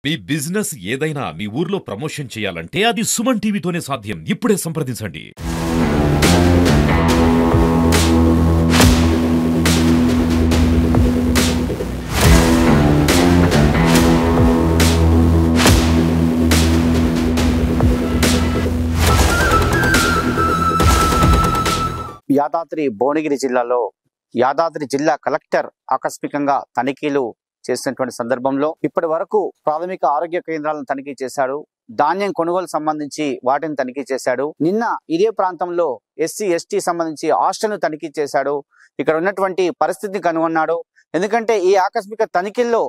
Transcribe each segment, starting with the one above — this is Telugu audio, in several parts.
మీ బిజినెస్ ఏదైనా మీ ఊర్లో ప్రమోషన్ చేయాలంటే అది సుమన్ టీవీతోనే సాధ్యం. ఇప్పుడే సంప్రదించండి. యాదాద్రి భువనగిరి జిల్లాలో యాదాద్రి జిల్లా కలెక్టర్ ఆకస్మికంగా తనిఖీలు చేసినటువంటి సందర్భంలో ఇప్పటి వరకు ప్రాథమిక ఆరోగ్య కేంద్రాలను తనిఖీ చేశాడు. ధాన్యం కొనుగోలు సంబంధించి వాటిని తనిఖీ చేశాడు. నిన్న ఇదే ప్రాంతంలో ఎస్సీ ఎస్టీ సంబంధించి హాస్టల్ను తనిఖీ చేశాడు. ఇక్కడ ఉన్నటువంటి పరిస్థితిని కనుగొన్నాడు. ఎందుకంటే ఈ ఆకస్మిక తనిఖీల్లో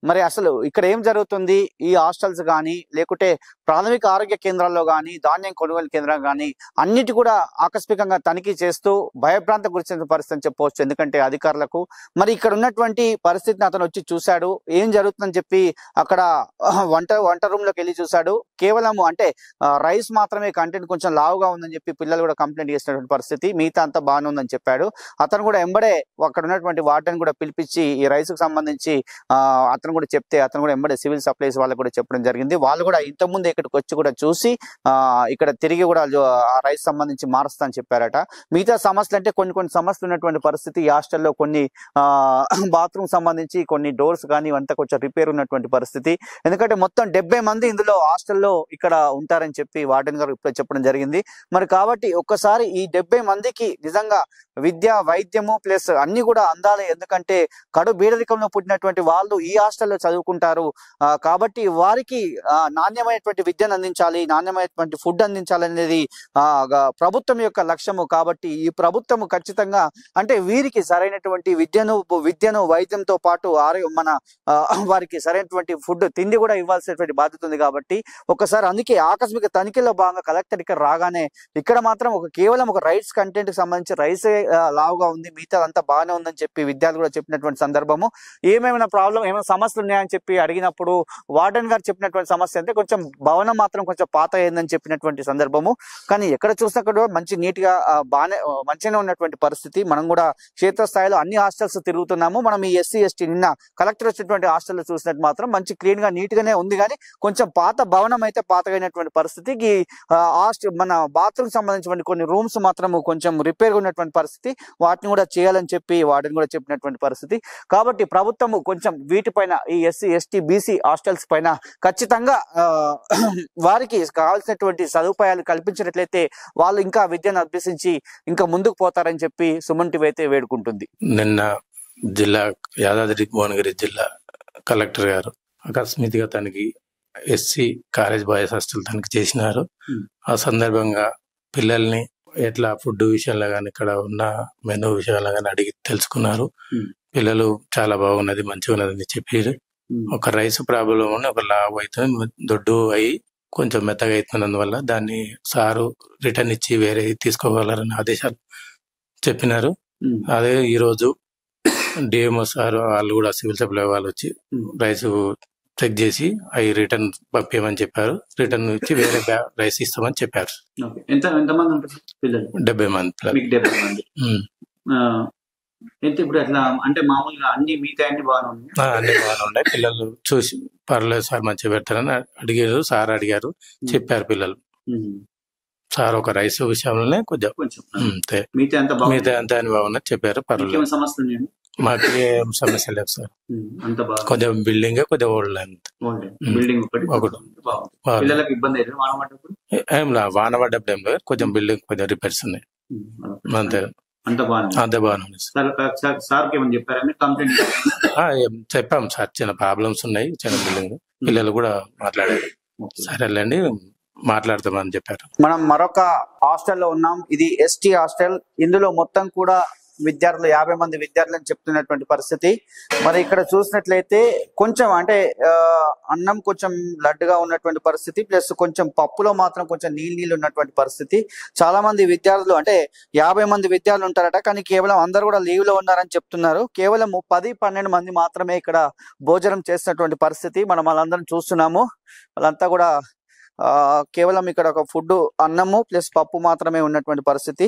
మరి అసలు ఇక్కడ ఏం జరుగుతుంది, ఈ హాస్టల్స్ కానీ లేకుంటే ప్రాథమిక ఆరోగ్య కేంద్రాల్లో కానీ ధాన్యం కొనుగోలు కేంద్రాలు కానీ అన్నిటి కూడా ఆకస్మికంగా తనిఖీ చేస్తూ భయభ్రాంత గురించిన పరిస్థితి అని చెప్పవచ్చు. ఎందుకంటే అధికారులకు మరి ఇక్కడ ఉన్నటువంటి పరిస్థితిని అతను వచ్చి చూశాడు. ఏం జరుగుతుందని చెప్పి అక్కడ వంట రూమ్ లోకి వెళ్ళి చూశాడు. కేవలం అంటే రైస్ మాత్రమే కంటెంట్ కొంచెం లావుగా ఉందని చెప్పి పిల్లలు కూడా కంప్లైంట్ చేసినటువంటి పరిస్థితి. మిగతా అంతా బాగానే ఉందని చెప్పాడు. అతను కూడా ఎంబడే అక్కడ ఉన్నటువంటి వార్డెన్ కూడా పిలిపించి ఈ రైస్ కు సంబంధించి అతను కూడా చెప్తే అతను కూడా ఎంబడే సివిల్ సప్లైస్ వాళ్ళకు కూడా చెప్పడం జరిగింది. వాళ్ళు కూడా ఇంతకుముందు ఇక్కడికి వచ్చి కూడా చూసి ఇక్కడ తిరిగి కూడా ఆ రైస్ సంబంధించి మారుస్తా అని చెప్పారట. మిగతా సమస్యలు అంటే కొన్ని సమస్యలు ఉన్నటువంటి పరిస్థితి. ఈ హాస్టల్లో కొన్ని బాత్రూమ్ సంబంధించి కొన్ని డోర్స్ కానీ ఇవంతా కొంచెం రిపేర్ ఉన్నటువంటి పరిస్థితి. ఎందుకంటే మొత్తం 70 మంది ఇందులో హాస్టల్లో ఇక్కడ ఉంటారని చెప్పి వార్డెన్ గారు ఇప్పుడు చెప్పడం జరిగింది. మరి కాబట్టి ఒక్కసారి ఈ 70 మందికి నిజంగా విద్య వైద్యము ప్లస్ అన్ని కూడా అందాలి. ఎందుకంటే కడు బీదరికంలో పుట్టినటువంటి వాళ్ళు ఈ హాస్టల్లో చదువుకుంటారు కాబట్టి వారికి నాణ్యమైనటువంటి విద్యను అందించాలి, నాణ్యమైనటువంటి ఫుడ్ అందించాలి అనేది ప్రభుత్వం యొక్క లక్ష్యము. కాబట్టి ఈ ప్రభుత్వము ఖచ్చితంగా అంటే వీరికి సరైనటువంటి విద్యను వైద్యంతో పాటు మన వారికి సరైనటువంటి ఫుడ్ తిండి కూడా ఇవ్వాల్సినటువంటి బాధ్యత ఉంది. కాబట్టి ఒకసారి అందుకే ఆకస్మిక తనిఖీలో భాగంగా కలెక్టర్ ఇక్కడ రాగానే ఇక్కడ మాత్రం కేవలం ఒక రైస్ కంటెంట్ కి సంబంధించి రైసే లావుగా ఉంది, మిగతా అంతా బాగానే ఉందని చెప్పి విద్యార్థులు కూడా చెప్పినటువంటి సందర్భము. ఏమైనా ప్రాబ్లం ఏమైనా సమస్యలు ఉన్నాయని చెప్పి అడిగినప్పుడు వార్డెన్ గారు చెప్పినటువంటి సమస్య అంటే కొంచెం భవనం మాత్రం కొంచెం పాత అయిందని చెప్పినటువంటి సందర్భము. కానీ ఎక్కడ చూసినా కూడా మంచి నీట్ గా మంచిగానే ఉన్నటువంటి పరిస్థితి. మనం కూడా క్షేత్రస్థాయిలో అన్ని హాస్టల్స్ తిరుగుతున్నాము. మనం ఈ ఎస్సీ ఎస్టీ నిన్న కలెక్టర్ వచ్చినటువంటి హాస్టల్ చూసినట్టు మాత్రం మంచి క్లీన్ గా నీట్ గానే ఉంది. కానీ కొంచెం పాత భవనం అయితే పాతగా అయినటువంటి పరిస్థితికి మన బాత్రూమ్ సంబంధించిన కొన్ని రూమ్స్ మాత్రం కొంచెం రిపేర్ ఉన్నటువంటి పరిస్థితి. వాటిని కూడా చేయాలని చెప్పి వాటిని కూడా చెప్పినటువంటి పరిస్థితి. కాబట్టి ప్రభుత్వము కొంచెం వీటిపైన ఈ ఎస్సీ ఎస్టీ బీసీ హాస్టల్స్ పైన ఖచ్చితంగా వారికి కావాల్సినటువంటి సదుపాయాలు కల్పించినట్లయితే వాళ్ళు ఇంకా విద్యను అభ్యసించి ఇంకా ముందుకు పోతారని చెప్పి సుమన్ టీవీ అయితే వేడుకుంటుంది. నిన్న జిల్లా యాదాద్రి భువనగిరి జిల్లా కలెక్టర్ గారు అకస్మాత్తుగా తనకి ఎస్సీ కాలేజ్ బాయ్స్ హాస్టల్ తనకి చేసినారు. ఆ సందర్భంగా పిల్లల్ని ఎట్లా ఫుడ్ విషయంలో కానీ ఇక్కడ ఉన్న మెనూ విషయంలో కానీ అడిగి తెలుసుకున్నారు. పిల్లలు చాలా బాగున్నది మంచిగా ఉన్నదని చెప్పారు. ఒక రైస్ ప్రాబ్లం అని ఒక లావు అవుతుంది, దొడ్డు అయ్యి కొంచెం మెత్తగా అవుతున్నందువల్ల దాన్ని సారు రిటర్న్ ఇచ్చి వేరే తీసుకోగలరని ఆదేశాలు చెప్పినారు. అదే ఈరోజు డిఎంఓ సార్ వాళ్ళు కూడా సివిల్ సప్లై వాళ్ళు వచ్చి రైస్ చెక్ చేసి అవి రిటర్న్ పంపించమని చెప్పారు. రిటర్న్ ఇచ్చి వేరే రైస్ ఇస్తామని చెప్పారు. 70 మంది. ఇప్పుడు ఎట్లా అంటే మామూలుగా అన్ని మిగతా అన్ని బాగానే ఉన్నాయి. పిల్లలు చూసి పర్లేదు సార్ మంచిగా పెడతారని అడిగారు. సార్ అడిగారు, చెప్పారు పిల్లలు. సార్ ఒక రైస్ విషయంలోనే కొంచెం మిగతా అంతా అని బాగున్నది చెప్పారు. పర్లేదు మాకు ఏం సమస్య లేదు సార్. కొంచెం బిల్డింగ్ కొద్దిగా ఓల్డ్ ఏం వాన పడ్డప్పుడు ఏం లేదు, కొంచెం బిల్డింగ్ కొంచెం రిపేర్స్ ఉన్నాయి అంతే. చెప్పాం సార్ చిన్న ప్రాబ్లమ్స్ ఉన్నాయి, చిన్న బిల్డింగ్ పిల్లలు కూడా మాట్లాడారు. సరేలేండి మాట్లాడతామని చెప్పారు. మనం మరొక హాస్టల్లో ఉన్నాం. ఇది ఎస్టీ హాస్టల్. ఇందులో మొత్తం కూడా విద్యార్థులు 50 మంది విద్యార్థులని చెప్తున్నటువంటి పరిస్థితి. మరి ఇక్కడ చూసినట్లయితే కొంచెం అంటే అన్నం కొంచెం లడ్డుగా ఉన్నటువంటి పరిస్థితి, ప్లస్ కొంచెం పప్పులో మాత్రం కొంచెం నీళ్ళు ఉన్నటువంటి పరిస్థితి. చాలా మంది విద్యార్థులు అంటే 50 మంది విద్యార్థులు ఉంటారట, కానీ కేవలం అందరు కూడా లీవ్ లో ఉన్నారని చెప్తున్నారు. కేవలం 10-12 మంది మాత్రమే ఇక్కడ భోజనం చేసినటువంటి పరిస్థితి మనం వాళ్ళందరం చూస్తున్నాము. వాళ్ళంతా కూడా కేవలం ఇక్కడ ఒక ఫుడ్ అన్నము ప్లస్ పప్పు మాత్రమే ఉన్నటువంటి పరిస్థితి.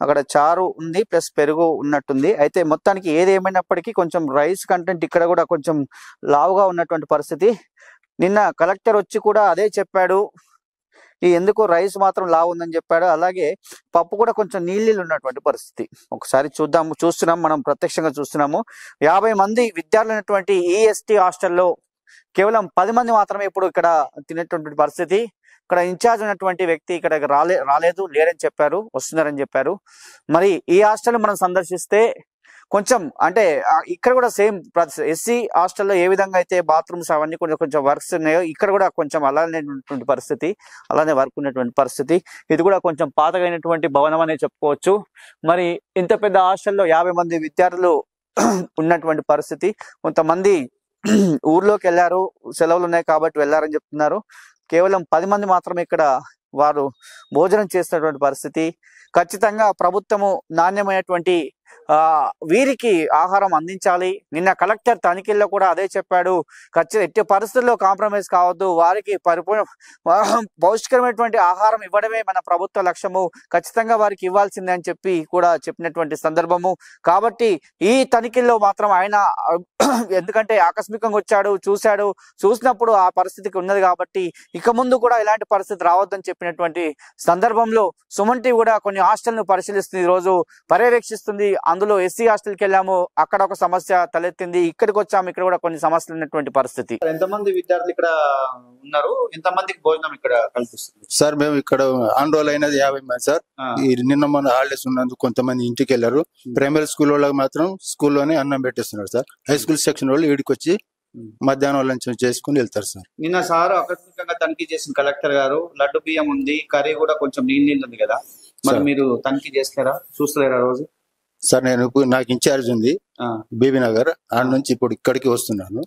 అక్కడ చారు ఉంది ప్లస్ పెరుగు ఉన్నట్టుంది. అయితే మొత్తానికి ఏది ఏమైనప్పటికీ కొంచెం రైస్ కంటెంట్ ఇక్కడ కూడా కొంచెం లావుగా ఉన్నటువంటి పరిస్థితి. నిన్న కలెక్టర్ వచ్చి కూడా అదే చెప్పాడు. ఈ ఎందుకు రైస్ మాత్రం లావు ఉందని చెప్పాడు. అలాగే పప్పు కూడా కొంచెం నీళ్ళు ఉన్నటువంటి పరిస్థితి. ఒకసారి చూస్తున్నాం, మనం ప్రత్యక్షంగా చూస్తున్నాము. 50 మంది విద్యార్థులు ఉన్నటువంటి EST హాస్టల్లో కేవలం 10 మంది మాత్రమే ఇప్పుడు ఇక్కడ తినేటువంటి పరిస్థితి. ఇక్కడ ఇన్ఛార్జ్ ఉన్నటువంటి వ్యక్తి ఇక్కడ లేరని చెప్పారు, వస్తున్నారని చెప్పారు. మరి ఈ హాస్టల్ మనం సందర్శిస్తే కొంచెం అంటే ఇక్కడ కూడా సేమ్ SC హాస్టల్లో ఏ విధంగా అయితే బాత్రూమ్స్ అవన్నీ కొంచెం వర్క్స్ ఉన్నాయో ఇక్కడ కూడా కొంచెం అలానే వర్క్ ఉన్నటువంటి పరిస్థితి. ఇది కూడా కొంచెం పాతగైనటువంటి భవనం అనే చెప్పుకోవచ్చు. మరి ఇంత పెద్ద హాస్టల్లో 50 మంది విద్యార్థులు ఉన్నటువంటి పరిస్థితి. కొంతమంది ఊర్లోకి వెళ్ళారు, సెలవులు ఉన్నాయి కాబట్టి వెళ్ళారని చెప్తున్నారు. కేవలం 10 మంది మాత్రమే ఇక్కడ వారు భోజనం చేస్తున్నటువంటి పరిస్థితి. ఖచ్చితంగా ప్రభుత్వము నాణ్యమైనటువంటి వీరికి ఆహారం అందించాలి. నిన్న కలెక్టర్ తనిఖీల్లో కూడా అదే చెప్పాడు. ఎట్టి పరిస్థితుల్లో కాంప్రమైజ్ కావద్దు, వారికి పరిపూర్ణ పౌష్టికరమైనటువంటి ఆహారం ఇవ్వడమే మన ప్రభుత్వ లక్ష్యము, ఖచ్చితంగా వారికి ఇవ్వాల్సిందే అని చెప్పి కూడా చెప్పినటువంటి సందర్భము. కాబట్టి ఈ తనిఖీల్లో మాత్రం ఆయన ఎందుకంటే ఆకస్మికంగా వచ్చాడు, చూసినప్పుడు ఆ పరిస్థితికి ఉన్నది కాబట్టి ఇక ముందు కూడా ఇలాంటి పరిస్థితి రావద్దని చెప్పినటువంటి సందర్భంలో సుమన్ టీవీ కూడా కొన్ని హాస్టల్ను పరిశీలిస్తుంది, ఈ రోజు పర్యవేక్షిస్తుంది. అందులో SC హాస్టల్కి వెళ్ళాము, అక్కడ ఒక సమస్య తలెత్తింది. ఇక్కడికి వచ్చాము, ఇక్కడ కూడా కొన్ని సమస్యలు ఉన్నటువంటి పరిస్థితి. ఎంతమంది విద్యార్థులు ఇక్కడ ఉన్నారు, ఎంతమందికి భోజనం ఇక్కడ కల్పిస్తుంది సార్? మేము ఇక్కడ ఆన్ రోల్ అయినది 50 మంది సార్. నిన్న మన హాలిడేస్ ఉన్నందుకు కొంతమంది ఇంటికి వెళ్ళారు. ప్రైమరీ స్కూల్ వాళ్ళకి మాత్రం స్కూల్లోనే అన్నం పెట్టేస్తున్నారు సార్. హై స్కూల్ సెక్షన్ వాళ్ళు ఈడికి వచ్చి మధ్యాహ్నం లంచ్ చేసుకుని వెళ్తారు సార్. నిన్న సార్ ఆకస్మికంగా తనిఖీ చేసిన కలెక్టర్ గారు లడ్డు బియ్యం ఉంది, కర్రీ కూడా కొంచెం నీళ్ళు ఉంది కదా, మరి మీరు తనిఖీ చేస్తారా, చూస్తలేరా రోజు? సార్ నాకు ఇన్ఛార్జ్ ఉంది బీబీ నగర్, ఆడ నుంచి ఇప్పుడు ఇక్కడికి వస్తున్నాను.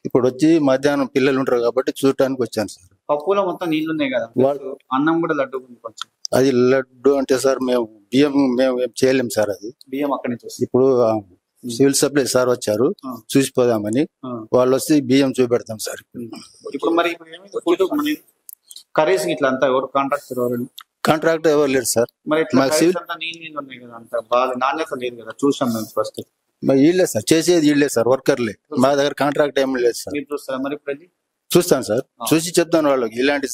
ఇప్పుడు వచ్చి మధ్యాహ్నం పిల్లలు ఉంటారు కాబట్టి చూడటానికి వచ్చాను సార్. పప్పులో మొత్తం నీళ్లు ఉన్నాయి కదా, అన్నం కూడా లడ్డు ఉంది కొంచెం. అది లడ్డు అంటే సార్ మేము ఏం చేయలేము సార్. అది బియ్యం అక్కడి నుంచి ఇప్పుడు సివిల్ సప్లై సార్ వచ్చారు, చూసిపోదామని. వాళ్ళు వస్తే బియ్యం చూపెడతాం సార్. ఇప్పుడు మరి కర్రీస్ ఇట్లా అంతా ఎవరు కాంట్రాక్ట్ ఎవరు లేరు సార్. నాణ్యత లేదు కదా, చూసాం మేము ఫస్ట్. వీళ్ళే సార్ చేసేది, వీళ్ళే సార్, వర్కర్లే. మా దగ్గర కాంట్రాక్ట్ ఏం లేదు సార్. చూస్తారా మరి? చూస్తాను సార్, చూసి చెప్తాను వాళ్ళకి ఇలాంటి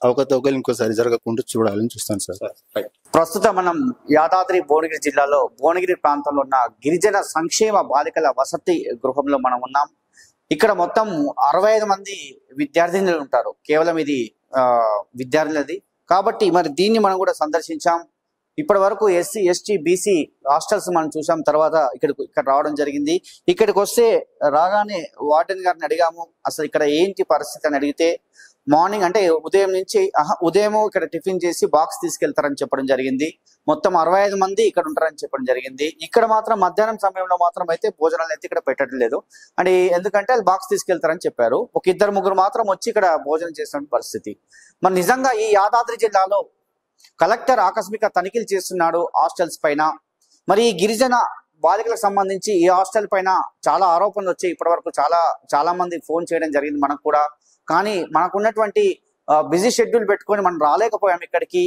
అవకతవకలు ఇంకోసారి జరగకుండా చూడాలని చూస్తాను సార్. ప్రస్తుతం మనం యాదాద్రి భువనగిరి జిల్లాలో భువనగిరి ప్రాంతంలో ఉన్న గిరిజన సంక్షేమ బాలికల వసతి గృహంలో మనం ఉన్నాం. ఇక్కడ మొత్తం 65 మంది విద్యార్థినులు ఉంటారు. కేవలం ఇది విద్యార్థులది కాబట్టి మరి దీన్ని మనం కూడా సందర్శించాం. ఇప్పటి వరకు SC ST BC హాస్టల్స్ మనం చూసాం. తర్వాత ఇక్కడ రావడం జరిగింది. ఇక్కడికి వస్తే రాగానే వార్డెన్ గారిని అడిగాము అసలు ఇక్కడ ఏంటి పరిస్థితి అని అడిగితే, మార్నింగ్ అంటే ఉదయం ఇక్కడ టిఫిన్ చేసి బాక్స్ తీసుకెళ్తారని చెప్పడం జరిగింది. మొత్తం 65 మంది ఇక్కడ ఉంటారని చెప్పడం జరిగింది. ఇక్కడ మాత్రం మధ్యాహ్నం సమయంలో మాత్రం అయితే భోజనాలు అయితే ఇక్కడ పెట్టడం లేదు అండ్ ఎందుకంటే అది బాక్స్ తీసుకెళ్తారని చెప్పారు. ఒక 2-3 మాత్రం వచ్చి ఇక్కడ భోజనం చేసిన పరిస్థితి. మరి నిజంగా ఈ యాదాద్రి జిల్లాలో కలెక్టర్ ఆకస్మిక తనిఖీలు చేస్తున్నాడు హాస్టల్స్ పైన. మరి ఈ గిరిజన బాలికలకు సంబంధించి ఈ హాస్టల్ పైన చాలా ఆరోపణలు వచ్చాయి. ఇప్పటి వరకు చాలా మంది ఫోన్ చేయడం జరిగింది మనకు కూడా. కానీ మనకున్నటువంటి బిజీ షెడ్యూల్ పెట్టుకొని మనం రాలేకపోయాం ఇక్కడికి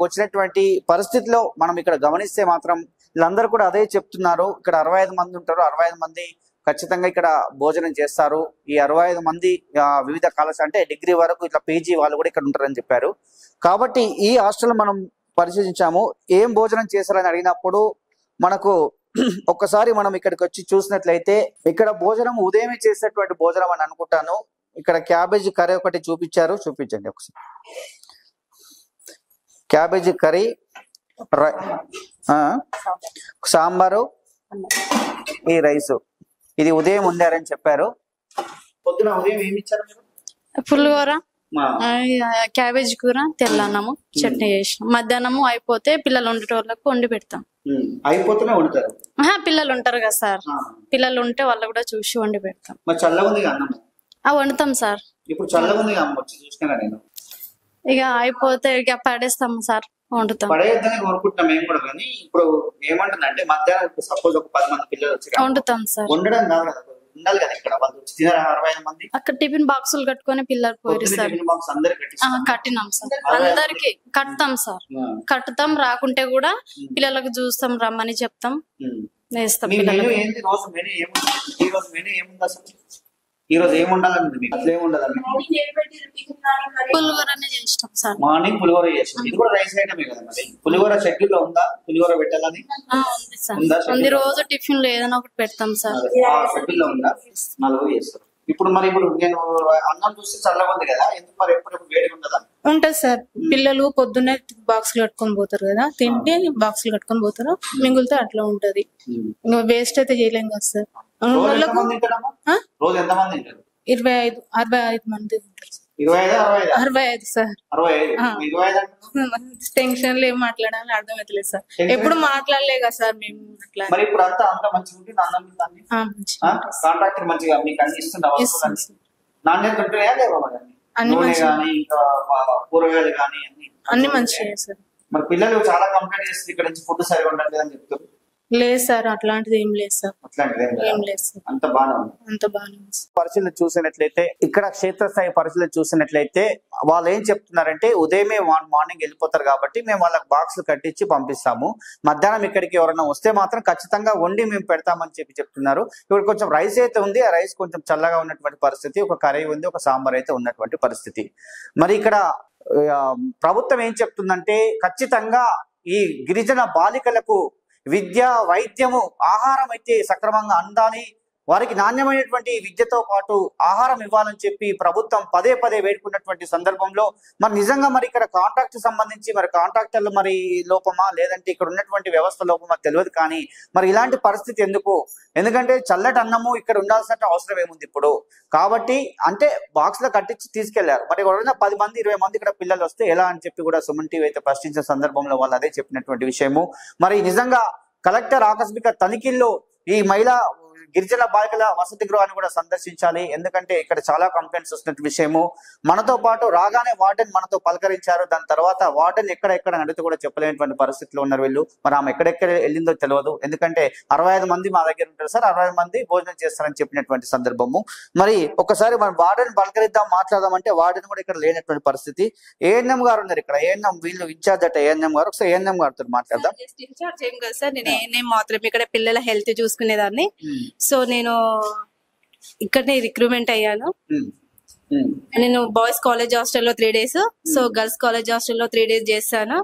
వచ్చినటువంటి పరిస్థితిలో మనం ఇక్కడ గమనిస్తే మాత్రం వీళ్ళందరూ కూడా అదే చెప్తున్నారు. ఇక్కడ 65 మంది ఉంటారు, 65 మంది ఖచ్చితంగా ఇక్కడ భోజనం చేస్తారు. ఈ 65 మంది వివిధ కళాశాల అంటే డిగ్రీ వరకు ఇట్లా PG వాళ్ళు కూడా ఇక్కడ ఉంటారని చెప్పారు. కాబట్టి ఈ హాస్టల్ మనం పరిశీలించాము. ఏం భోజనం చేశారని అడిగినప్పుడు మనకు ఒక్కసారి మనం ఇక్కడికి వచ్చి చూసినట్లయితే ఇక్కడ భోజనం ఉదయమే చేసేటువంటి భోజనం అని అనుకుంటాను. ఇక్కడ క్యాబేజీ కర్రీ ఒకటి చూపించండి ఒకసారి. క్యాబేజీ కర్రీ, సాంబారు, ఈ రైసు, ఇది ఉదయం ఉండారని చెప్పారు. పొద్దున ఉదయం ఏమి ఇచ్చారు? పులిహోర, క్యాబేజీ కూర, తెల్లన్నము, చట్నీ చేసినాం. మధ్యాహ్నము అయిపోతే పిల్లలు ఉండేటోళ్ళకు వండి పెడతాం. అయిపోతేనే వండుతారు? పిల్లలు ఉంటారు కదా సార్, పిల్లలు ఉంటే వాళ్ళు కూడా చూసి వండి పెడతాం. వండుతాం సార్. ఇప్పుడు చల్లగా ఉంది నేను ఇక అయిపోతే ఇక పడేస్తాం సార్, వండుతాం. పడేద్దని కోరుకుంటున్నాం మేము కూడా. కానీ ఇప్పుడు ఏమంటుందంటే మధ్యాహ్నం సపోజ్ ఒక 10 మంది పిల్లలు వచ్చి వండుతాం సార్. వండడం కాదు కదా, ఉండాలి కదా ఇక్కడ. వాళ్ళు వచ్చి తినారు 65 మంది. అక్కడ టిఫిన్ బాక్సులు కట్టుకొని పిల్లలు పోయి సార్. కట్టినాం సార్, అందరికి కడతాం సార్, కట్టుతాం. రాకుంటే కూడా పిల్లలకు చూస్తాం, రమ్మని చెప్తాం, వేస్తాం. ఈ రోజు ఏమి ఉండాలండి మీకు? అసలు ఏమి ఉండాలండి? పులిహోరనే చేస్తాం సార్. మార్నింగ్ పులిహోర చేస్తాం. ఇది కూడా రైస్ ఐటమే కదా మరి. పులిహోర షెడ్యూల్ లో ఉందా? పులిహోర పెట్టాలని ఉంది సార్. ఉంది, రోజు టిఫిన్ లో ఏదైనా ఒకటి పెడతాం సార్. షెడ్యూల్ లో ఉందా? 4 చేస్తారు. ఇప్పుడు నేను అన్నం చూస్తే చల్లగా ఉంది కదా, ఎందుకు మరి ఎప్పుడెప్పుడు వేడిగా ఉండదా? ఉంటది సార్. పిల్లలు పొద్దున్నే బాక్సులు కట్టుకొని పోతారు కదా, తింటే బాక్సులు కట్టుకొని పోతారు, మిగులుతో అట్లా ఉంటది. ఇంకా వేస్ట్ అయితే చేయలేం కదా సార్. రోజు ఎంతమంది తింటారు? 25, 65 మంది ఉంటారు. 65 సార్. 65 టెన్షన్ ఏం మాట్లాడాలని అర్థమైతలేదు సార్. ఎప్పుడు మాట్లాడలే కదా సార్ మేము అట్లా. మరి ఇప్పుడు అంత మంచిగా ఉంటుంది అన్నం. కాంట్రాక్టర్ మంచిగా మీకు అన్ని ఇస్తుంటారు, నాణ్యత ఉంటున్నాయా లేవా? మరి నూనె కానీ ఇంకా కూరగాయలు కానీ అన్ని మంచిగా సార్. మరి పిల్లలు చాలా కంప్లైంట్ చేస్తారు ఇక్కడ నుంచి ఫుడ్ సరిగా ఉండట్లేదు అని చెప్తారు. లేదు సార్, అట్లాంటిది ఏం లేదు సార్. ఏం లేదు సార్, అంత బాగానే ఉంది. పరిశీలన చూసినట్లయితే, ఇక్కడ క్షేత్రస్థాయి పరిశీలన చూసినట్లయితే వాళ్ళు ఏం చెప్తున్నారంటే, ఉదయమే మార్నింగ్ వెళ్ళిపోతారు కాబట్టి మేము వాళ్ళకి బాక్సులు కట్టించి పంపిస్తాము, మధ్యాహ్నం ఇక్కడికి ఎవరైనా వస్తే మాత్రం ఖచ్చితంగా వండి మేము పెడతామని చెప్తున్నారు. ఇప్పుడు కొంచెం రైస్ అయితే ఉంది, ఆ రైస్ కొంచెం చల్లగా ఉన్నటువంటి పరిస్థితి, ఒక కర్రీ ఉంది, ఒక సాంబార్ అయితే ఉన్నటువంటి పరిస్థితి. మరి ఇక్కడ ప్రభుత్వం ఏం చెప్తుందంటే, ఖచ్చితంగా ఈ గిరిజన బాలికలకు విద్య, వైద్యము, ఆహారం అయితే సక్రమంగా అందాలి, వారికి నాణ్యమైనటువంటి విద్యతో పాటు ఆహారం ఇవ్వాలని చెప్పి ప్రభుత్వం పదే వేడుకున్నటువంటి సందర్భంలో మరి నిజంగా మరి ఇక్కడ కాంట్రాక్ట్ సంబంధించి మరి కాంట్రాక్టర్లు మరి లోపమా లేదంటే ఇక్కడ ఉన్నటువంటి వ్యవస్థ లోపమా తెలియదు. కానీ మరి ఇలాంటి పరిస్థితి ఎందుకు? ఎందుకంటే చల్లటి అన్నము ఇక్కడ ఉండాల్సిన అవసరం ఏముంది ఇప్పుడు? కాబట్టి అంటే బాక్స్ లో కట్టించి తీసుకెళ్లారు. మరి ఎవరైనా 10 మంది 20 మంది ఇక్కడ పిల్లలు వస్తే ఎలా అని చెప్పి కూడా సుమన్ టీవీ అయితే ప్రశ్నించిన సందర్భంలో వాళ్ళు అదే చెప్పినటువంటి విషయము. మరి నిజంగా కలెక్టర్ ఆకస్మిక తనిఖీల్లో ఈ మహిళా గిరిజన బాలికల వసతి గృహాన్ని కూడా సందర్శించాలి. ఎందుకంటే ఇక్కడ చాలా కంప్లైంట్స్ వస్తున్న విషయము. మనతో పాటు రాగానే వార్డెన్ మనతో పలకరించారు, దాని తర్వాత వార్డెన్ ఎక్కడెక్కడ అడిగితే కూడా చెప్పలేనటువంటి పరిస్థితిలో ఉన్నారు వీళ్ళు. మరి ఆమె ఎక్కడెక్కడ వెళ్ళిందో తెలియదు. ఎందుకంటే 65 మంది మా దగ్గర ఉంటారు సార్, 65 మంది భోజనం చేస్తారని చెప్పినటువంటి సందర్భము. మరి ఒకసారి మనం వార్డెన్ పలకరిద్దాం, మాట్లాడదామంటే వార్డెన్ కూడా ఇక్కడ లేనటువంటి పరిస్థితి. ఏఎన్ఎం గారు ఉన్నారు ఇక్కడ, ఏఎన్ఎం వీళ్ళు ఇన్ఛార్జ్ అట ఏఎన్ఎం గారు. ఒకసారి ఏఎన్ఎం గారితో మాట్లాడదాం. ఇన్ఛార్జ్ ఏం కదా సార్, నేను ఏఎన్ఎం మాత్రం ఇక్కడ పిల్లల హెల్త్ చూసుకునేదాన్ని. సో నేను ఇక్కడనే రిక్రూట్మెంట్ అయ్యాను. నేను బాయ్స్ కాలేజ్ హాస్టల్లో 3 days, సో గర్ల్స్ కాలేజ్ హాస్టల్లో 3 days చేస్తాను.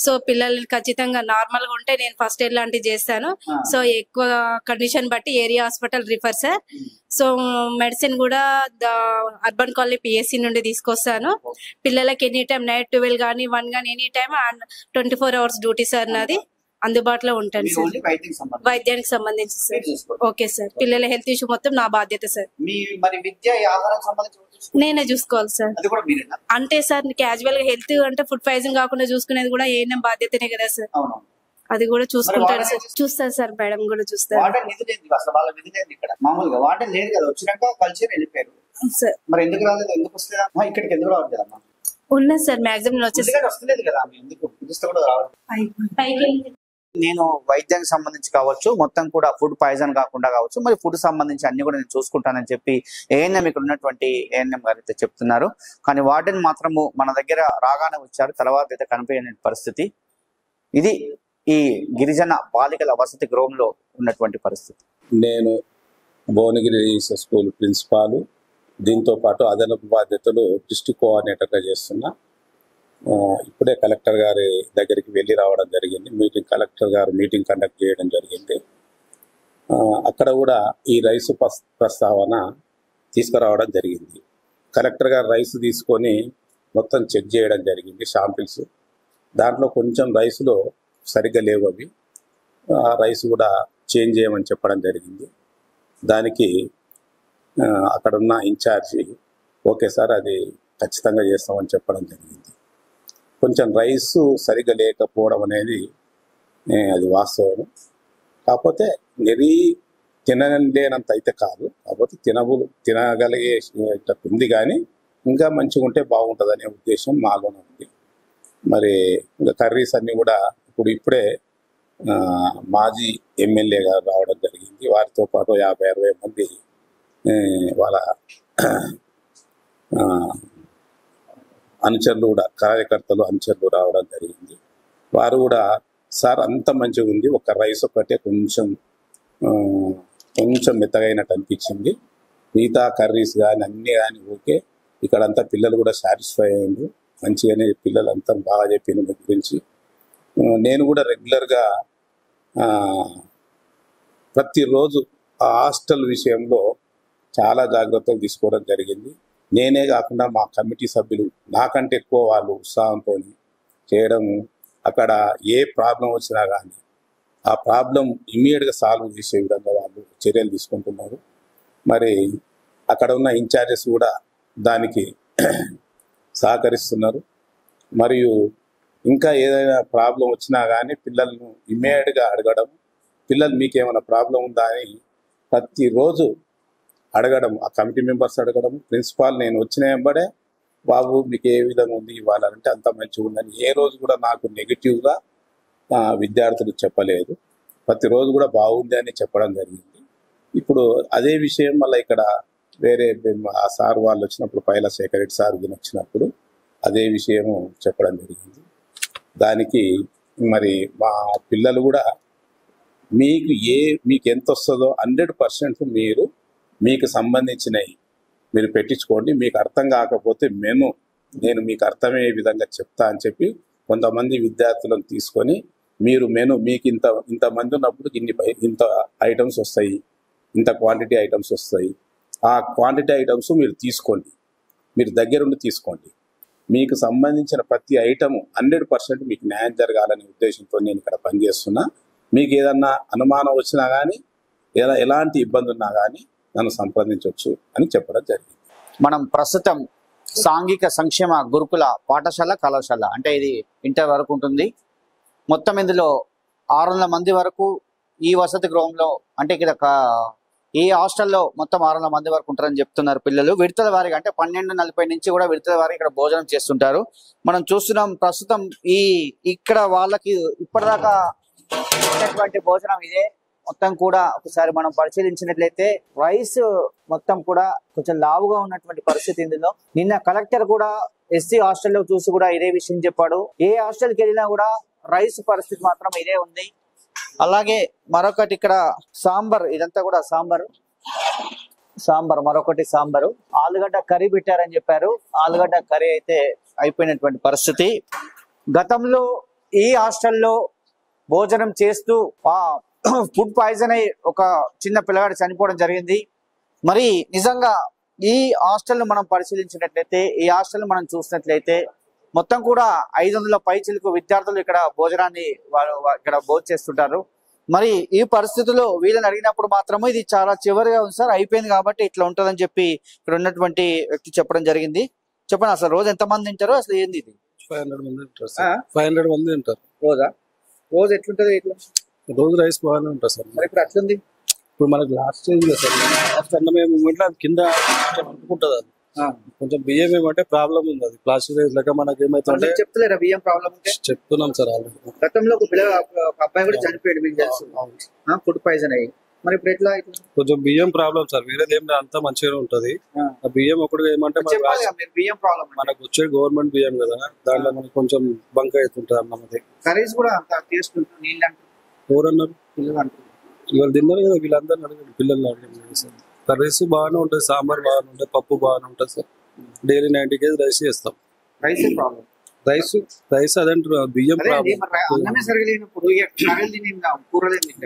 సో పిల్లలు ఖచ్చితంగా నార్మల్ గా ఉంటే నేను ఫస్ట్ ఎయిడ్ లాంటివి చేస్తాను. సో ఎక్కువ కండిషన్ బట్టి area hospital refer sir. So medicine కూడా అర్బన్ కాలనీ పిఎస్సి నుండి తీసుకొస్తాను. పిల్లలకి ఎనీ టైం నైట్ 12 కానీ 1 కానీ any time 24 hours duty sir నాది, అందుబాటులో ఉంటాను సార్. వైద్యానికి సంబంధించి సార్. ఓకే సార్, పిల్లల హెల్త్ ఇష్యూ మొత్తం నా బాధ్యత సార్. నేనే చూసుకోవాలి సార్. అంటే సార్ క్యాజువల్ గా హెల్త్ అంటే ఫుడ్ పాయిజన్ కాకుండా చూసుకునేది కూడా ఏఎన్ఎం బాధ్యతనే కదా సార్. అది కూడా చూసుకుంటారు సార్. చూస్తారు సార్, మేడం కూడా చూస్తారు ఉన్నది సార్. మాక్సిమం వచ్చేసి నేను వైద్యానికి సంబంధించి కావచ్చు, మొత్తం కూడా ఫుడ్ పాయిజన్ కాకుండా కావచ్చు, మరి ఫుడ్ సంబంధించి అన్ని కూడా నేను చూసుకుంటానని చెప్పి ఏఎన్ఎం ఇక్కడ ఉన్నటువంటి ఏఎన్ఎం గారు అయితే చెప్తున్నారు. కానీ వార్డెన్ మాత్రము మన దగ్గర రాగానే వచ్చారు, తర్వాత అయితే కనిపించే పరిస్థితి. ఇది ఈ గిరిజన బాలికల వసతి గృహంలో ఉన్నటువంటి పరిస్థితి. నేను భువనగిరి స్కూల్ ప్రిన్సిపాల్, దీంతో పాటు అదనపు బాధ్యతలు డిస్ట్రిక్ట్ కోఆర్డినేటర్గా చేస్తున్నా. ఇప్పుడే కలెక్టర్ గారి దగ్గరికి వెళ్ళి రావడం జరిగింది. కలెక్టర్ గారు మీటింగ్ కండక్ట్ చేయడం జరిగింది. అక్కడ కూడా ఈ రైసు ప్రస్తావన తీసుకురావడం జరిగింది. కలెక్టర్ గారు రైస్ తీసుకొని మొత్తం చెక్ చేయడం జరిగింది, శాంపిల్స్. దాంట్లో కొంచెం రైసులో సరిగ్గా లేవు, అవి ఆ రైస్ కూడా చేంజ్ చేయమని చెప్పడం జరిగింది. దానికి అక్కడున్న ఇన్ఛార్జి ఓకే సార్ అది ఖచ్చితంగా చేస్తామని చెప్పడం జరిగింది. కొంచెం రైసు సరిగ్గా లేకపోవడం అనేది అది వాస్తవం. కాకపోతే నెరీ తినలేనంత అయితే కాదు, కాకపోతే తినగలిగేటట్టు ఉంది. కానీ ఇంకా మంచిగా ఉంటే బాగుంటుంది అనే ఉద్దేశం మాలోనే ఉంది. మరి ఇంకా కర్రీస్ అన్నీ కూడా ఇప్పుడే మాజీ ఎమ్మెల్యే గారు రావడం జరిగింది. వారితో పాటు 50-60 మంది వాళ్ళ అనుచరులు కూడా, కార్యకర్తలు అనుచరులు రావడం జరిగింది. వారు కూడా సార్ అంత మంచిగా ఉంది, ఒక రైస్ ఒక్కటే కొంచెం మెత్తగైనట్టు అనిపించింది, మిగతా కర్రీస్ కానీ అన్నీ కానీ ఓకే. ఇక్కడంతా పిల్లలు కూడా సాటిస్ఫై అయ్యారు, మంచిగానే పిల్లలు అంతా బాగా చెప్పిన మీ గురించి. నేను కూడా రెగ్యులర్గా ప్రతిరోజు ఆ హాస్టల్ విషయంలో చాలా జాగ్రత్తలు తీసుకోవడం జరిగింది. నేనే కాకుండా మా కమిటీ సభ్యులు నాకంటే ఎక్కువ వాళ్ళు ఉత్సాహంతో చేయడం, అక్కడ ఏ ప్రాబ్లం వచ్చినా కానీ ఆ ప్రాబ్లం ఇమ్మీడియట్గా సాల్వ్ చేసే విధంగా వాళ్ళు చర్యలు తీసుకుంటున్నారు. మరి అక్కడ ఉన్న ఇన్ఛార్జెస్ కూడా దానికి సహకరిస్తున్నారు. మరియు ఇంకా ఏదైనా ప్రాబ్లం వచ్చినా కానీ పిల్లలను ఇమ్మీడియట్గా అడగడం, పిల్లలు మీకేమైనా ప్రాబ్లం ఉందా అని ప్రతిరోజు అడగడం, ఆ కమిటీ మెంబర్స్ అడగడం, ప్రిన్సిపాల్ నేను వచ్చిన వెంబడే బాబు మీకు ఏ విధంగా ఉంది ఇవ్వాలంటే అంత మంచిగా ఉందని ఏ రోజు కూడా నాకు నెగిటివ్గా విద్యార్థులు చెప్పలేదు. ప్రతిరోజు కూడా బాగుంది అని చెప్పడం జరిగింది. ఇప్పుడు అదే విషయం మళ్ళీ ఇక్కడ వేరే ఆ సార్ వాళ్ళు వచ్చినప్పుడు పైలా సెక్రటరీ సార్ వచ్చినప్పుడు అదే విషయము చెప్పడం జరిగింది. దానికి మరి మా పిల్లలు కూడా మీకు ఎంత వస్తుందో 100% మీకు సంబంధించినవి మీరు పెట్టించుకోండి. మీకు అర్థం కాకపోతే నేను మీకు అర్థమయ్యే విధంగా చెప్తా అని చెప్పి కొంతమంది విద్యార్థులను తీసుకొని మీరు మీకు ఇంతమంది ఉన్నప్పుడు ఇంత ఐటమ్స్ వస్తాయి, ఇంత క్వాంటిటీ ఐటమ్స్ వస్తాయి, ఆ క్వాంటిటీ ఐటమ్స్ మీరు తీసుకోండి, మీరు దగ్గరుండి తీసుకోండి. మీకు సంబంధించిన ప్రతి ఐటము 100% మీకు న్యాయం జరగాలనే ఉద్దేశంతో నేను ఇక్కడ పనిచేస్తున్నా. మీకు ఏదన్నా అనుమానం వచ్చినా కానీ ఎలాంటి ఇబ్బంది ఉన్నా కానీ నన్ను సంప్రదించవచ్చు అని చెప్పడం జరిగింది. మనం ప్రస్తుతం సాంఘిక సంక్షేమ గురుకుల పాఠశాల కళాశాల అంటే ఇది ఇంటర్ వరకు ఉంటుంది. మొత్తం ఇందులో 600 మంది వరకు ఈ వసతి గృహంలో అంటే ఇక్కడ ఈ హాస్టల్లో మొత్తం 600 మంది వరకు ఉంటారని చెప్తున్నారు పిల్లలు. విడతల వారిగా అంటే 12:40 నుంచి కూడా విడతల వారి ఇక్కడ భోజనం చేస్తుంటారు. మనం చూస్తున్నాం ప్రస్తుతం ఇక్కడ వాళ్ళకి ఇప్పటిదాకా ఇచ్చినటువంటి భోజనం ఇదే. మొత్తం కూడా ఒకసారి మనం పరిశీలించినట్లయితే రైస్ మొత్తం కూడా కొంచెం లావుగా ఉన్నటువంటి పరిస్థితి ఇందులో. నిన్న కలెక్టర్ కూడా ఎస్సీ హాస్టల్లో చూసి కూడా ఇదే విషయం చెప్పాడు. ఏ హాస్టల్కి వెళ్ళినా కూడా రైస్ పరిస్థితి మాత్రం ఇదే ఉంది. అలాగే మరొకటి ఇక్కడ సాంబార్, ఇదంతా కూడా సాంబార్ మరొకటి సాంబారు, ఆలుగడ్డ కర్రీ పెట్టారని చెప్పారు. ఆలుగడ్డ కర్రీ అయితే అయిపోయినటువంటి పరిస్థితి. గతంలో ఈ హాస్టల్లో భోజనం చేస్తూ ఫుడ్ పాయిజన్ అయి ఒక చిన్న పిల్లగాడు చనిపోవడం జరిగింది. మరి నిజంగా ఈ హాస్టల్ను మనం పరిశీలించినట్లయితే, ఈ హాస్టల్ మనం చూసినట్లయితే మొత్తం కూడా 500 పైచిలకు విద్యార్థులు ఇక్కడ భోజనాన్ని ఇక్కడ భోజనం చేస్తుంటారు. మరి ఈ పరిస్థితుల్లో వీళ్ళని అడిగినప్పుడు మాత్రము ఇది చాలా చివరిగా ఉంది సార్, అయిపోయింది కాబట్టి ఇట్లా ఉంటుందని చెప్పి ఇక్కడ ఉన్నటువంటి వ్యక్తి చెప్పడం జరిగింది. చెప్పండి అసలు రోజు ఎంతమంది తింటారు, అసలు ఏంది ఇది? 500 మంది తింటారు సార్. 500 మంది తింటారు రోజు ఎట్లుంటది? ఇట్లా రోజు రైస్ బాగానే ఉంటుంది సార్. మరి ఇప్పుడు అట్లుంది, ఇప్పుడు మనకి లాస్ట్ స్టేజ్ సార్. లాస్ట్ అన్నం ఏమంటే అది కింద అనుకుంటుంది, అది కొంచెం బియ్యం ఏమంటే ప్రాబ్లం ఉంది. అది ప్లాస్టిక్ రైస్ లెక్క మనకి ఏమైతే చెప్తలేరా బియ్యం ప్రాబ్లం ఉంటే? చెప్తున్నాం సార్ ఆల్రెడీ. గతంలో ఒక అబ్బాయి కూడా చనిపోయాడు మీకు తెలుసు, ఫుడ్ పాయిజన్ అయ్యి. మరి ఇప్పుడు ఎట్లా? కొంచెం బియ్యం ప్రాబ్లం సార్, వేరేది ఏం అంతా మంచిగా ఉంటది. ఆ బియ్యం ఒకటి ఏమంటే బియ్యం ప్రాబ్లం మనకు వచ్చే గవర్నమెంట్ బియ్యం కదా, దాంట్లో మనకి కొంచెం బంక్ అవుతుంటది అన్నం. అది కర్రీస్ కూడా అంత టేస్ట్ ఉంటుంది. నీళ్ళు ఎవరన్నారు ఇవాళ తిన్నారు కదా, వీళ్ళందరూ అడగండి, పిల్లలు అడగండి సార్. కర్రీస్ బాగానే ఉంటుంది, సాంబార్ బాగానే ఉంటుంది, పప్పు బాగానే ఉంటుంది సార్. డైలీ 90 kg రైస్ చేస్తాం. రైస్ అదంటే బియ్యం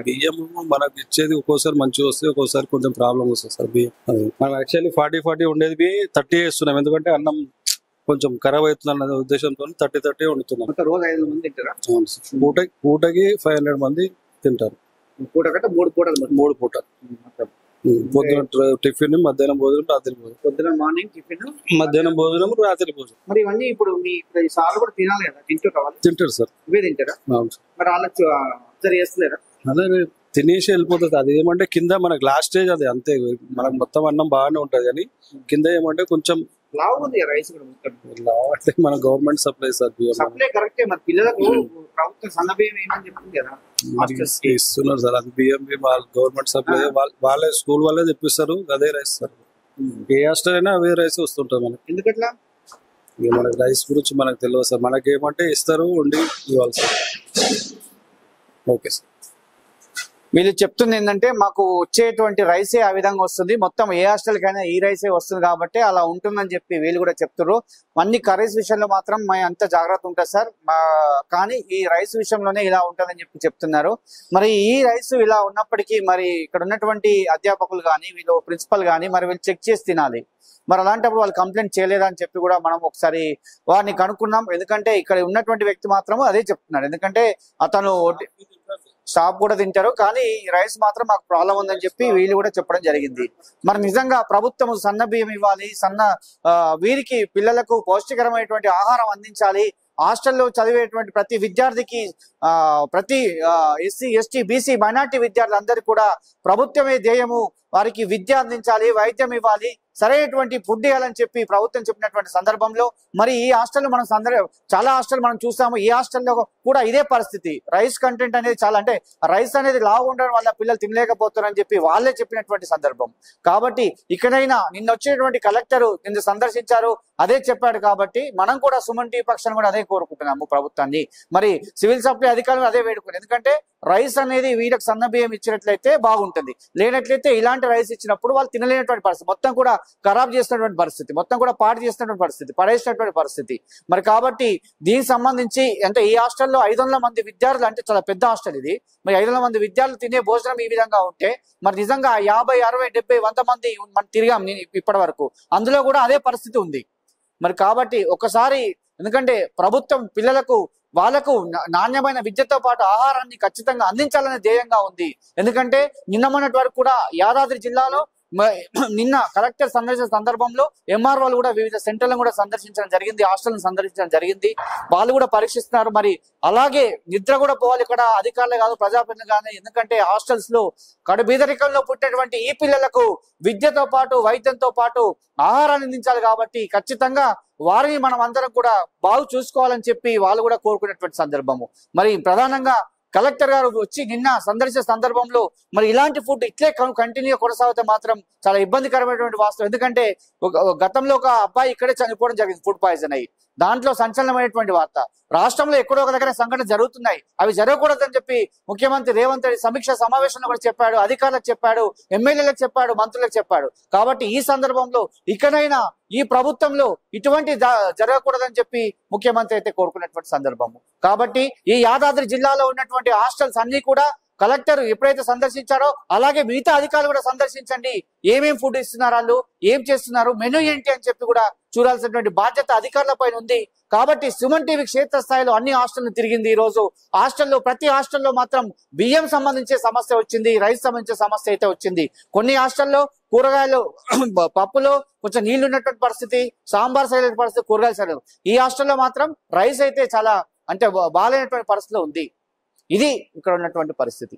బియ్యం మనకు ఇచ్చేది ఒక్కోసారి మంచిగా వస్తుంది, ఒక్కోసారి కొంచెం ప్రాబ్లం వస్తుంది సార్ బియ్యం. మనం యాక్చువల్లీ 40 ఉండేది 30 వేస్తున్నాం, ఎందుకంటే అన్నం కొంచెం ఖరాబ్ అవుతుంది అన్న ఉద్దేశంతో 30 వండుతున్నాం. రోజు 500 మంది తింటారా? పూటకి 500 మంది తింటారు. పూట కంటే 3 పూటలు. పొద్దున టిఫిన్, మధ్యాహ్నం భోజనం, రాత్రి భోజనం. పొద్దున మార్నింగ్ టిఫిన్, మధ్యాహ్నం భోజనం, రాత్రి భోజనం. మరి ఇవన్నీ ఇప్పుడు మీ సార్లు కూడా తినాలి కదా, తింటారు సార్. ఇవే తింటారా? మరి వాళ్ళకి అబ్జర్వ్ చేస్తలేరా? అదే తినేసి వెళ్ళిపోతుంది. అది ఏమంటే కింద మనకు లాస్ట్ స్టేజ్ అది అంతే. మనకు మొత్తం అన్నం బాగానే ఉంటది కానీ కింద ఏమంటే కొంచెం లావు ఉంది రైస్ కూడా. లావు అంటే మన గవర్నమెంట్ సప్లై సార్. సప్లై కరెక్టే, మరి పిల్లలకు ప్రభుత్వం సన్న బియ్యం ఏమని చెప్తుంది కదా, ఇస్తున్నారు సార్. అది బియ్యం వాళ్ళ గవర్నమెంట్ సప్లై, వాళ్ళే స్కూల్ వాళ్ళే తెప్పిస్తారు, అదే రైస్ సార్. ఏ హాస్టల్ అయినా అవే రైస్ వస్తుంటది మనకి. ఎందుకట్లా? ఇక మనకి రైస్ గురించి మనకు తెలియదు సార్. మనకి ఏమంటే ఇస్తారు, వండి ఇవ్వాలి సార్. Okay sir. వీళ్ళు చెప్తుంది ఏంటంటే మాకు వచ్చేటువంటి రైసే ఆ విధంగా వస్తుంది, మొత్తం ఏ హాస్టల్కైనా ఈ రైసే వస్తుంది కాబట్టి అలా ఉంటుందని చెప్పి వీళ్ళు కూడా చెప్తున్నారు. అన్ని కర్రీస్ విషయంలో మాత్రం అంత జాగ్రత్త ఉంటుంది సార్, కానీ ఈ రైస్ విషయంలోనే ఇలా ఉంటుందని చెప్పి చెప్తున్నారు. మరి ఈ రైస్ ఇలా ఉన్నప్పటికీ మరి ఇక్కడ ఉన్నటువంటి అధ్యాపకులు కానీ వీళ్ళు ప్రిన్సిపల్ కానీ మరి వీళ్ళు చెక్ చేసి తినాలి. మరి అలాంటప్పుడు వాళ్ళు కంప్లైంట్ చేయలేదని చెప్పి కూడా మనం ఒకసారి వారిని కనుక్కున్నాం. ఎందుకంటే ఇక్కడ ఉన్నటువంటి వ్యక్తి మాత్రము అదే చెప్తున్నాడు, ఎందుకంటే అతను స్టాఫ్ కూడా తింటారు కానీ రైస్ మాత్రం మాకు ప్రాబ్లం ఉందని చెప్పి వీళ్ళు కూడా చెప్పడం జరిగింది. మరి నిజంగా ప్రభుత్వం సన్న బియ్యం ఇవ్వాలి, వీరికి పిల్లలకు పౌష్టికరమైనటువంటి ఆహారం అందించాలి. హాస్టల్లో చదివేటువంటి ప్రతి విద్యార్థికి ప్రతి ఎస్సీ ఎస్టీ బీసీ మైనార్టీ విద్యార్థులందరికీ కూడా ప్రభుత్వమే ధ్యేయము, వారికి విద్య అందించాలి, వైద్యం ఇవ్వాలి, సరైనటువంటి ఫుడ్ ఇవ్వాలని చెప్పి ప్రభుత్వం చెప్పినటువంటి సందర్భంలో మరి ఈ హాస్టల్లో మనం చాలా హాస్టల్ మనం చూసాము, ఈ హాస్టల్లో కూడా ఇదే పరిస్థితి. రైస్ కంటెంట్ అనేది చాలా అంటే రైస్ అనేది లావు ఉండడం వల్ల పిల్లలు తినలేకపోతారని చెప్పి వాళ్ళే చెప్పినటువంటి సందర్భం. కాబట్టి ఇక్కడైనా నిన్న వచ్చేటువంటి కలెక్టర్ నిన్ను సందర్శించారు, అదే చెప్పాడు. కాబట్టి మనం కూడా సుమన్ టీవీ పక్షాన్ని కూడా అదే కోరుకుంటున్నాము ప్రభుత్వాన్ని. మరి సివిల్ సప్లై అధికారులు అదే వేడుకున్నారు, ఎందుకంటే రైస్ అనేది వీళ్ళకి సన్న బియ్యం ఇచ్చినట్లయితే బాగుంటుంది, లేనట్లయితే ఇలాంటి రైస్ ఇచ్చినప్పుడు వాళ్ళు తినలేనటువంటి పరిస్థితి, మొత్తం కూడా ఖరాబ్ చేసినటువంటి పరిస్థితి, మొత్తం కూడా పాడు చేసినటువంటి పరిస్థితి, పడేసినటువంటి పరిస్థితి. మరి కాబట్టి దీనికి సంబంధించి అంటే ఈ హాస్టల్లో 500 మంది విద్యార్థులు, అంటే చాలా పెద్ద హాస్టల్ ఇది, మరి 500 మంది విద్యార్థులు తినే భోజనం ఈ విధంగా ఉంటే మరి నిజంగా 50, 60, 70, 100 మంది మనం తిరిగాం ఇప్పటి వరకు, అందులో కూడా అదే పరిస్థితి ఉంది. మరి కాబట్టి ఒకసారి ఎందుకంటే ప్రభుత్వం పిల్లలకు వాళ్ళకు నాణ్యమైన విద్యతో పాటు ఆహారాన్ని ఖచ్చితంగా అందించాలనే ధ్యేయంగా ఉంది. ఎందుకంటే నిన్న మొన్నటి వరకు కూడా యాదాద్రి జిల్లాలో నిన్న కలెక్టర్ సందర్శన సందర్భంలో ఎంఆర్ఓలు కూడా వివిధ సెంటర్లను కూడా సందర్శించడం జరిగింది, హాస్టల్ని సందర్శించడం జరిగింది, వాళ్ళు కూడా పరీక్షిస్తున్నారు. మరి అలాగే నిద్ర కూడా పోవాలి ఇక్కడ అధికారులు కాదు ప్రజాప్రతినిధులు కానీ, ఎందుకంటే హాస్టల్స్ లో కడుబీదరికంలో పుట్టినటువంటి ఈ పిల్లలకు విద్యతో పాటు వైద్యంతో పాటు ఆహారాన్ని అందించాలి. కాబట్టి ఖచ్చితంగా వారిని మనం అందరం కూడా బాగు చూసుకోవాలని చెప్పి వాళ్ళు కూడా కోరుకునేటువంటి సందర్భము. మరి ప్రధానంగా కలెక్టర్ గారు వచ్చి నిన్న సందర్శించే సందర్భంలో మరి ఇలాంటి ఫుడ్ ఇట్లే కంటిన్యూ కొనసాగితే మాత్రం చాలా ఇబ్బందికరమైనటువంటి వాస్తవం. ఎందుకంటే గతంలో ఒక అబ్బాయి ఇక్కడే చనిపోవడం జరిగింది, ఫుడ్ పాయిజన్ అయ్యి. దాంట్లో సంచలనమైనటువంటి వార్త. రాష్ట్రంలో ఎక్కడో ఒక దగ్గర సంఘటన జరుగుతున్నాయి, అవి జరగకూడదని చెప్పి ముఖ్యమంత్రి రేవంత్ రెడ్డి సమీక్ష సమావేశంలో కూడా చెప్పాడు, అధికారులకు చెప్పాడు, ఎమ్మెల్యేలకు చెప్పాడు, మంత్రులకు చెప్పాడు. కాబట్టి ఈ సందర్భంలో ఇకనైనా ఈ ప్రభుత్వంలో ఇటువంటి జరగకూడదని చెప్పి ముఖ్యమంత్రి అయితే కోరుకున్నటువంటి సందర్భము. కాబట్టి ఈ యాదాద్రి జిల్లాలో ఉన్నటువంటి హాస్టల్స్ అన్ని కూడా కలెక్టర్ ఎప్పుడైతే సందర్శించారో అలాగే మిగతా అధికారులు కూడా సందర్శించండి, ఏమేం ఫుడ్ ఇస్తున్నారు, వాళ్ళు ఏం చేస్తున్నారు, మెనూ ఏంటి అని చెప్పి కూడా చూడాల్సినటువంటి బాధ్యత అధికారుల పైన ఉంది. కాబట్టి సుమన్ టీవీ క్షేత్రస్థాయిలో అన్ని హాస్టల్ను తిరిగింది. ఈ రోజు హాస్టల్లో ప్రతి హాస్టల్లో మాత్రం బియ్యం సంబంధించే సమస్య వచ్చింది, రైస్ సంబంధించే సమస్య అయితే వచ్చింది. కొన్ని హాస్టల్లో కూరగాయలు పప్పులో కొంచెం నీళ్లు ఉన్నటువంటి పరిస్థితి, సాంబార్ సైలెంట్ పరిస్థితి, కూరగాయలు సైలెంట్. ఈ హాస్టల్లో మాత్రం రైస్ అయితే చాలా అంటే బాగాలేనటువంటి పరిస్థితిలో ఉంది. ఇది ఇక్కడ ఉన్నటువంటి పరిస్థితి.